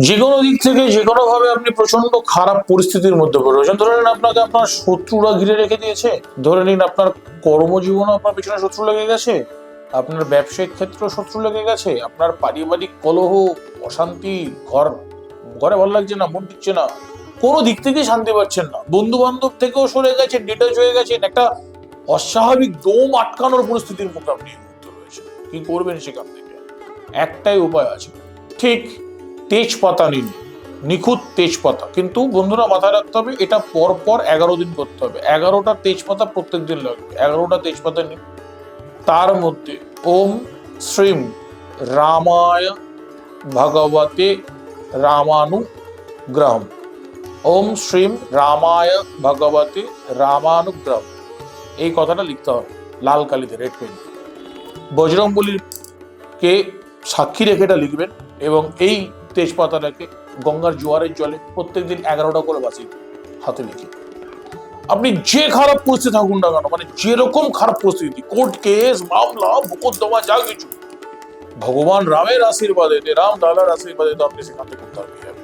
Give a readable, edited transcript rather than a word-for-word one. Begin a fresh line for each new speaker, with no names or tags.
যে কোনো দিক থেকে যে কোনো ভাবে আপনি প্রচন্ড খারাপ পরিস্থিতির মধ্যে পড়েছেন। ধরে নিন আপনাকে আপনার শত্রুরা ঘিরে রেখে দিয়েছে, ধরে নিন আপনার কর্মজীবনে আপনার পিছনে শত্রু লেগে গেছে, আপনার ব্যবসায়িক ক্ষেত্রে শত্রু লেগে গেছে, আপনার পারিবারিক কলহ, অশান্তি, ঘরে ভালো লাগছে না, মন দিচ্ছে না, কোনো দিক থেকেই শান্তি পাচ্ছেন না, বন্ধু বান্ধব থেকেও সরে গেছেন, ডিটাচ হয়ে গেছেন, একটা অস্বাভাবিক দম আটকানোর পরিস্থিতির মুখে আপনি এই মুহূর্তে রয়েছেন। কি করবেন সেখান থেকে? একটাই উপায় আছে, ঠিক তেজপাতা নিন, নিখুঁত তেজপাতা। কিন্তু বন্ধুরা মাথায় রাখতে হবে, এটা পর পর 11 দিন করতে হবে। 11টা তেজপাতা প্রত্যেক দিন লাগবে। 11টা তেজপাতা নিন, তার মধ্যে ওম শ্রীম রামায় ভগবতে রামানুগ্রহম, ওম শ্রীম রামায় ভগবতে রামানুগ্রহম, এই কথাটা লিখতে হবে লাল কালিতে, রেড পেন। বজরংবলীকে সাক্ষী রেখে এটা লিখবেন এবং এই তেজপাতাটাকে গঙ্গার জোয়ারের জলে প্রত্যেকদিন 11টা করে বাঁচিয়ে হাতে লিখে। আপনি যে খারাপ পরিস্থিতি থাকুন না কেন, মানে যেরকম খারাপ পরিস্থিতি, কোর্ট কেস, মামলা, মোকদ্দমা, যা কিছু, ভগবান রামের আশীর্বাদে, রাম দাদার আশীর্বাদে তো আপনি সেখান থেকে উদ্ধার পেয়ে যাবেন।